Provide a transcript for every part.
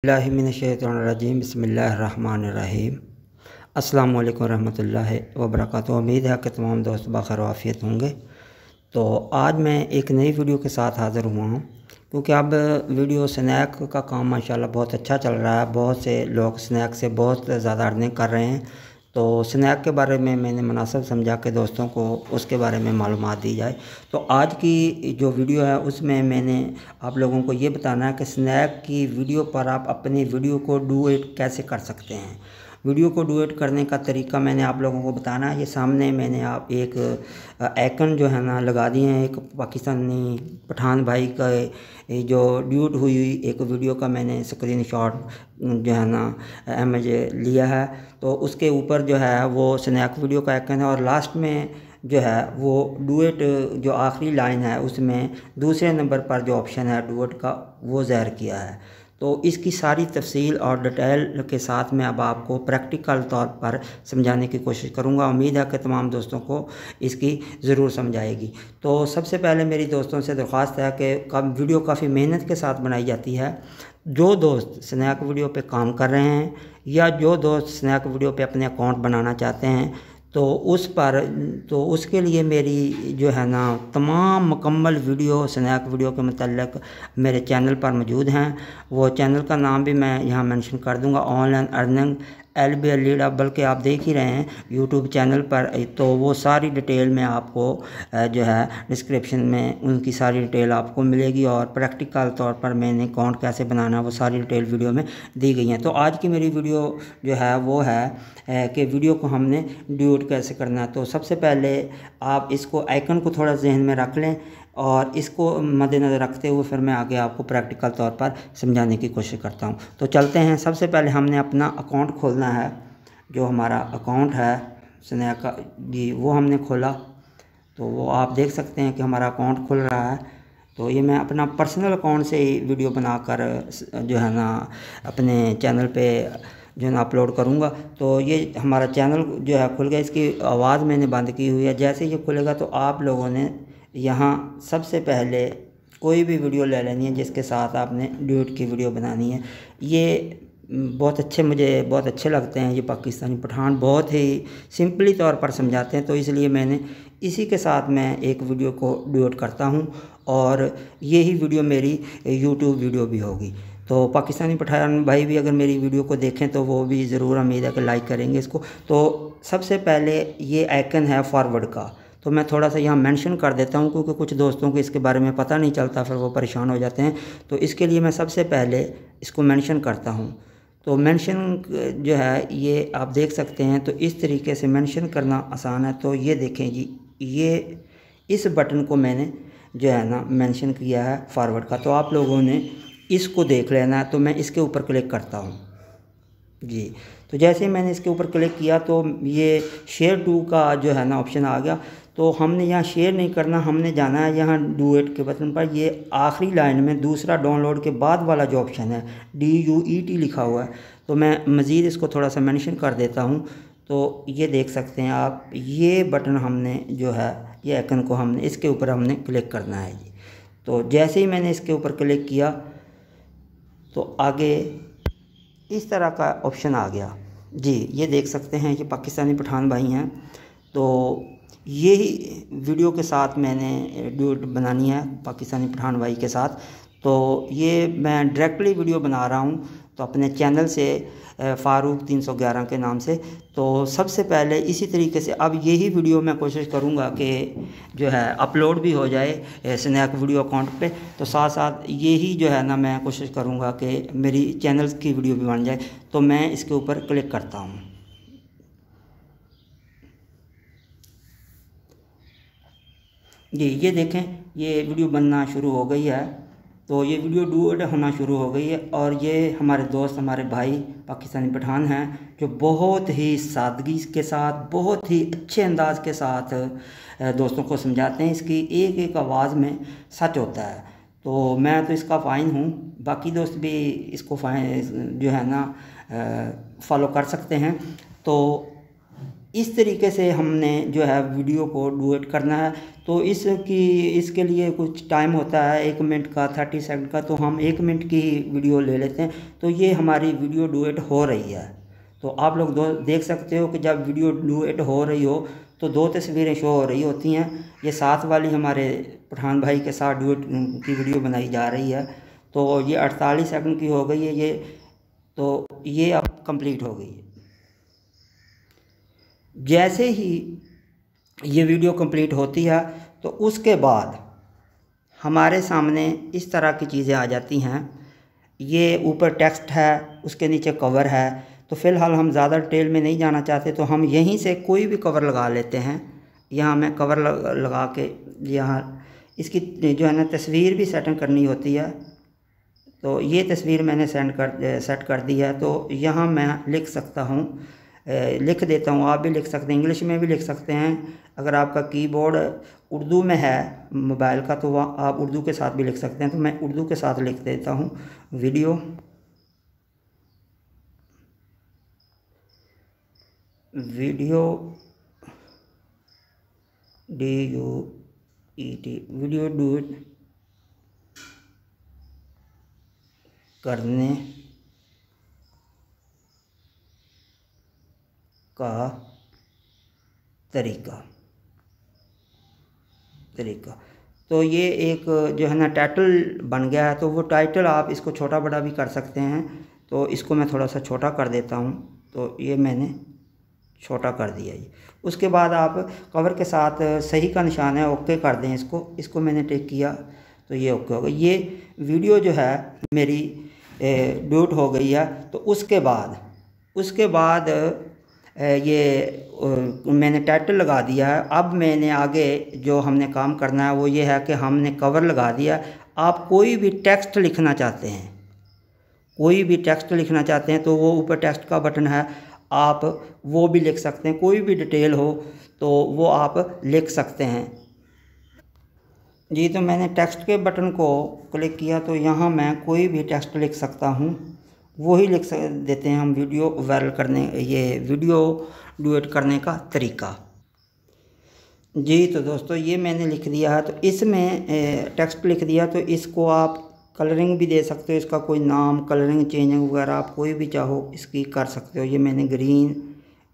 बिस्मिल्लाहिर्रहमानिर्रहीम बिस्मिल्लाहिर्रहमानिर्रहीम। अस्सलामु अलैकुम रहमतुल्लाहि व बरकातुहू। उम्मीद है कि तमाम दोस्त बखैर व आफियत होंगे। तो आज मैं एक नई वीडियो के साथ हाज़िर हुआ हूँ, क्योंकि अब वीडियो स्नैक का काम माशाल्लाह बहुत अच्छा चल रहा है। बहुत से लोग स्नैक से बहुत ज़्यादा अर्निंग कर रहे हैं। तो स्नैक के बारे में मैंने मुनासिब समझा कि दोस्तों को उसके बारे में मालूमात दी जाए। तो आज की जो वीडियो है उसमें मैंने आप लोगों को ये बताना है कि स्नैक की वीडियो पर आप अपनी वीडियो को डुएट कैसे कर सकते हैं। वीडियो को डुएट करने का तरीका मैंने आप लोगों को बताना है। ये सामने मैंने आप एक आइकन जो है ना लगा दिए हैं, एक पाकिस्तानी पठान भाई का जो ड्यूट हुई एक वीडियो का मैंने स्क्रीनशॉट जो है ना मुझे लिया है। तो उसके ऊपर जो है वो स्नैक वीडियो का आइकन है और लास्ट में जो है वो डुएट जो आखिरी लाइन है उसमें दूसरे नंबर पर जो ऑप्शन है डुएट का वो ज़ाहिर किया है। तो इसकी सारी तफसील और डिटेल के साथ मैं अब आपको प्रैक्टिकल तौर पर समझाने की कोशिश करूंगा। उम्मीद है कि तमाम दोस्तों को इसकी ज़रूर समझ आएगी। तो सबसे पहले मेरी दोस्तों से दरख्वास्त है कि वीडियो काफ़ी मेहनत के साथ बनाई जाती है। जो दोस्त स्नैक वीडियो पे काम कर रहे हैं या जो दोस्त स्नैक वीडियो पे अपने अकाउंट बनाना चाहते हैं तो उसके लिए मेरी जो है ना तमाम मुकम्मल वीडियो स्नैक वीडियो के मतलब मेरे चैनल पर मौजूद हैं। वो चैनल का नाम भी मैं यहाँ मेंशन कर दूँगा, ऑनलाइन अर्निंग LBL लीड। बल्कि आप देख ही रहे हैं यूट्यूब चैनल पर। तो वो सारी डिटेल में आपको जो है डिस्क्रिप्शन में उनकी सारी डिटेल आपको मिलेगी और प्रैक्टिकल तौर पर मैंने अकाउंट कैसे बनाना है वो सारी डिटेल वीडियो में दी गई हैं। तो आज की मेरी वीडियो जो है वो है कि वीडियो को हमने ड्यूट कैसे करना है। तो सबसे पहले आप इसको आइकन को थोड़ा जहन में रख लें और इसको मद्देनज़र रखते हुए फिर मैं आगे आपको प्रैक्टिकल तौर पर समझाने की कोशिश करता हूं। तो चलते हैं। सबसे पहले हमने अपना अकाउंट खोलना है। जो हमारा अकाउंट है स्नैक का जी वो हमने खोला। तो वो आप देख सकते हैं कि हमारा अकाउंट खुल रहा है। तो ये मैं अपना पर्सनल अकाउंट से ही वीडियो बनाकर जो है ना अपने चैनल पे जो है ना अपलोड करूँगा। तो ये हमारा चैनल जो है खुल गया। इसकी आवाज़ मैंने बंद की हुई है। जैसे ये खुलेगा तो आप लोगों ने यहाँ सबसे पहले कोई भी वीडियो ले लेनी है जिसके साथ आपने ड्यूट की वीडियो बनानी है। ये मुझे बहुत अच्छे लगते हैं। ये पाकिस्तानी पठान बहुत ही सिंपली तौर पर समझाते हैं। तो इसलिए मैंने इसी के साथ मैं एक वीडियो को ड्यूट करता हूँ और यही वीडियो मेरी यूट्यूब वीडियो भी होगी। तो पाकिस्तानी पठान भाई भी अगर मेरी वीडियो को देखें तो वो भी ज़रूर उम्मीद है कि लाइक करेंगे इसको। तो सबसे पहले ये आइकन है फॉरवर्ड का, तो मैं थोड़ा सा यहाँ मेंशन कर देता हूँ क्योंकि कुछ दोस्तों को इसके बारे में पता नहीं चलता, फिर वो परेशान हो जाते हैं। तो इसके लिए मैं सबसे पहले इसको मेंशन करता हूँ। तो मेंशन जो है ये आप देख सकते हैं। तो इस तरीके से मेंशन करना आसान है। तो ये देखें जी, ये इस बटन को मैंने जो है ना मेंशन किया है फॉरवर्ड का। तो आप लोगों ने इसको देख लेना है। तो मैं इसके ऊपर क्लिक करता हूँ जी। तो जैसे ही मैंने इसके ऊपर क्लिक किया तो ये शेयर टू का जो है ना ऑप्शन आ गया। तो हमने यहाँ शेयर नहीं करना, हमने जाना है यहाँ डुएट के बटन पर। ये आखिरी लाइन में दूसरा डाउनलोड के बाद वाला जो ऑप्शन है DUET लिखा हुआ है। तो मैं मज़ीद इसको थोड़ा सा मेंशन कर देता हूँ। तो ये देख सकते हैं आप, ये बटन हमने जो है ये आइकन को हमने इसके ऊपर हमने क्लिक करना है जी। तो जैसे ही मैंने इसके ऊपर क्लिक किया तो आगे इस तरह का ऑप्शन आ गया जी। ये देख सकते हैं कि पाकिस्तानी पठान भाई हैं। तो यही वीडियो के साथ मैंने ड्यूट बनानी है पाकिस्तानी पठान भाई के साथ। तो ये मैं डायरेक्टली वीडियो बना रहा हूँ तो अपने चैनल से फारूक 311 के नाम से। तो सबसे पहले इसी तरीके से अब यही वीडियो मैं कोशिश करूँगा कि जो है अपलोड भी हो जाए स्नैक वीडियो अकाउंट पे। तो साथ साथ यही जो है ना मैं कोशिश करूँगा कि मेरी चैनल की वीडियो भी बन जाए। तो मैं इसके ऊपर क्लिक करता हूँ जी। ये देखें ये वीडियो बनना शुरू हो गई है। तो ये वीडियो डुएट होना शुरू हो गई है और ये हमारे दोस्त हमारे भाई पाकिस्तानी पठान हैं जो बहुत ही सादगी के साथ बहुत ही अच्छे अंदाज के साथ दोस्तों को समझाते हैं। इसकी एक एक आवाज़ में सच होता है। तो मैं तो इसका फ़ाइन हूँ, बाकी दोस्त भी इसको जो है ना फॉलो कर सकते हैं। तो इस तरीके से हमने जो है वीडियो को डुएट करना है। तो इसके लिए कुछ टाइम होता है 1 मिनट का, 30 सेकंड का, तो हम 1 मिनट की ही वीडियो ले लेते हैं। तो ये हमारी वीडियो डुएट हो रही है। तो आप लोग देख सकते हो कि जब वीडियो डुएट हो रही हो तो 2 तस्वीरें शो हो रही होती हैं। ये साथ वाली हमारे पठान भाई के साथ डुएट की वीडियो बनाई जा रही है। तो ये 48 सेकंड की हो गई है ये, तो ये अब कंप्लीट हो गई है। जैसे ही ये वीडियो कंप्लीट होती है तो उसके बाद हमारे सामने इस तरह की चीज़ें आ जाती हैं। ये ऊपर टेक्स्ट है, उसके नीचे कवर है। तो फ़िलहाल हम ज़्यादा डिटेल में नहीं जाना चाहते, तो हम यहीं से कोई भी कवर लगा लेते हैं। यहाँ मैं कवर लगा के यहाँ इसकी जो है ना तस्वीर भी सेटिंग करनी होती है। तो ये तस्वीर मैंने सेट कर दी है। तो यहाँ मैं लिख सकता हूँ, लिख देता हूँ। आप भी लिख सकते हैं, इंग्लिश में भी लिख सकते हैं। अगर आपका कीबोर्ड उर्दू में है मोबाइल का तो वह आप उर्दू के साथ भी लिख सकते हैं। तो मैं उर्दू के साथ लिख देता हूँ वीडियो DUET वीडियो डुएट करने का तरीका। तो ये एक जो है ना टाइटल बन गया है। तो वो टाइटल आप इसको छोटा बड़ा भी कर सकते हैं। तो इसको मैं थोड़ा सा छोटा कर देता हूँ। तो ये मैंने छोटा कर दिया ये। उसके बाद आप कवर के साथ सही का निशान है, ओके कर दें इसको मैंने टिक किया तो ये ओके हो गया। ये वीडियो जो है मेरी डुएट हो गई है। तो उसके बाद ये मैंने टाइटल लगा दिया है। अब मैंने आगे जो हमने काम करना है वो ये है कि हमने कवर लगा दिया। आप कोई भी टेक्स्ट लिखना चाहते हैं तो वो ऊपर टेक्स्ट का बटन है, आप वो भी लिख सकते हैं। कोई भी डिटेल हो तो वो आप लिख सकते हैं जी। तो मैंने टेक्स्ट के बटन को क्लिक किया तो यहाँ मैं कोई भी टेक्स्ट लिख सकता हूँ, वही लिख देते हैं हम। वीडियो वायरल करने, ये वीडियो डुएट करने का तरीका जी। तो दोस्तों ये मैंने लिख दिया है। तो इसमें टेक्स्ट लिख दिया, तो इसको आप कलरिंग भी दे सकते हो। इसका कोई नाम, कलरिंग चेंजिंग वगैरह आप कोई भी चाहो इसकी कर सकते हो। ये मैंने ग्रीन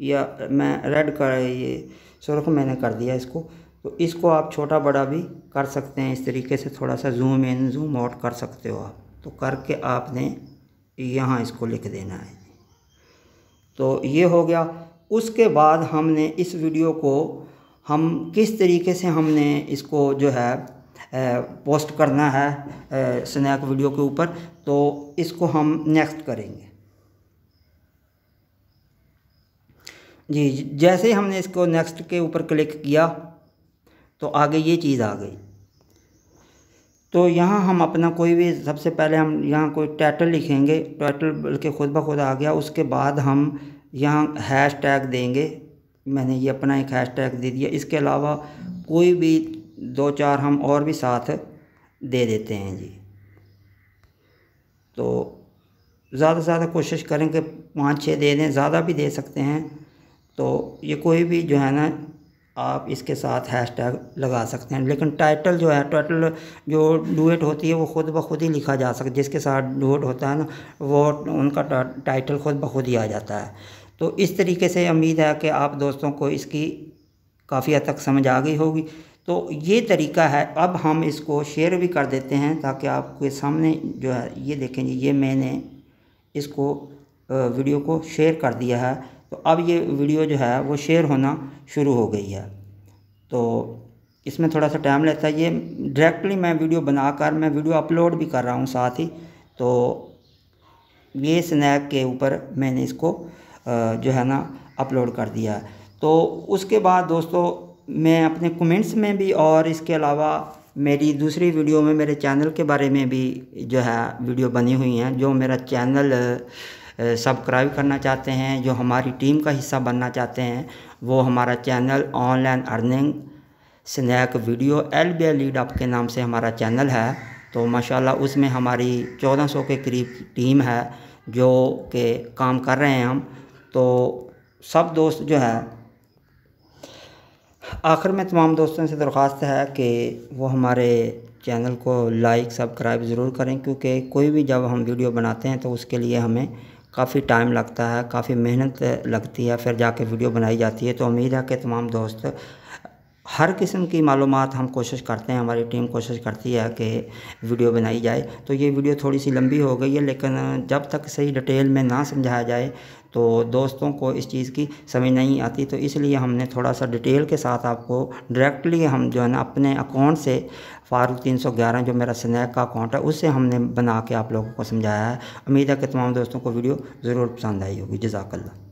या मैं रेड कर, ये सुर्ख मैंने कर दिया इसको। तो इसको आप छोटा बड़ा भी कर सकते हैं। इस तरीके से थोड़ा सा जूम इन जूम आउट कर सकते हो आप। तो करके आपने यहाँ इसको लिख देना है। तो ये हो गया। उसके बाद हमने इस वीडियो को हम किस तरीके से हमने इसको जो है पोस्ट करना है स्नैक वीडियो के ऊपर, तो इसको हम नेक्स्ट करेंगे जी। जैसे ही हमने इसको नेक्स्ट के ऊपर क्लिक किया तो आगे ये चीज़ आ गई। तो यहाँ हम अपना कोई भी, सबसे पहले हम यहाँ कोई टाइटल लिखेंगे। टाइटल बल्कि खुद ब खुद आ गया। उसके बाद हम यहाँ हैश टैग देंगे। मैंने ये अपना एक हैश टैग दे दिया। इसके अलावा कोई भी 2-4 हम और भी साथ दे देते हैं जी। तो ज़्यादा से ज़्यादा कोशिश करें कि 5-6 दे दें, ज़्यादा भी दे सकते हैं। तो ये कोई भी जो है ना आप इसके साथ हैशटैग लगा सकते हैं। लेकिन टाइटल जो है, टाइटल जो डुएट होती है वो ख़ुद ब खुद ही लिखा जा सकता है। जिसके साथ डुएट होता है ना वो उनका टाइटल ख़ुद ब खुद ही आ जाता है। तो इस तरीके से उम्मीद है कि आप दोस्तों को इसकी काफ़ी हद तक समझ आ गई होगी। तो ये तरीका है। अब हम इसको शेयर भी कर देते हैं ताकि आपके सामने जो है ये देखें जी, ये मैंने इसको वीडियो को शेयर कर दिया है। तो अब ये वीडियो जो है वो शेयर होना शुरू हो गई है। तो इसमें थोड़ा सा टाइम लगता है। ये डायरेक्टली मैं वीडियो बनाकर मैं वीडियो अपलोड भी कर रहा हूँ साथ ही। तो ये स्नैक के ऊपर मैंने इसको जो है ना अपलोड कर दिया है। तो उसके बाद दोस्तों मैं अपने कमेंट्स में भी और इसके अलावा मेरी दूसरी वीडियो में मेरे चैनल के बारे में भी जो है वीडियो बनी हुई हैं। जो मेरा चैनल सब्सक्राइब करना चाहते हैं, जो हमारी टीम का हिस्सा बनना चाहते हैं, वो हमारा channel online earning snack video LBL lead up के नाम से हमारा चैनल है। तो माशाल्लाह उसमें हमारी 1400 के करीब टीम है जो कि काम कर रहे हैं हम। तो सब दोस्त जो है आखिर में तमाम दोस्तों से दरख्वास्त है कि वो हमारे चैनल को लाइक सब्सक्राइब ज़रूर करें, क्योंकि कोई भी जब हम वीडियो बनाते हैं तो उसके लिए हमें काफ़ी टाइम लगता है, काफ़ी मेहनत लगती है, फिर जाके वीडियो बनाई जाती है। तो उम्मीद है कि तमाम दोस्त हर किस्म की मालूमात हम कोशिश करते हैं, हमारी टीम कोशिश करती है कि वीडियो बनाई जाए। तो ये वीडियो थोड़ी सी लंबी हो गई है, लेकिन जब तक सही डिटेल में ना समझाया जाए तो दोस्तों को इस चीज़ की समझ नहीं आती। तो इसलिए हमने थोड़ा सा डिटेल के साथ आपको डायरेक्टली हम जो है ना अपने अकाउंट से फारूक 311 जो मेरा स्नैक का अकाउंट है उससे हमने बना के आप लोगों को समझाया है। उम्मीद है कि तमाम दोस्तों को वीडियो ज़रूर पसंद आई होगी। जज़ाकल्लाह।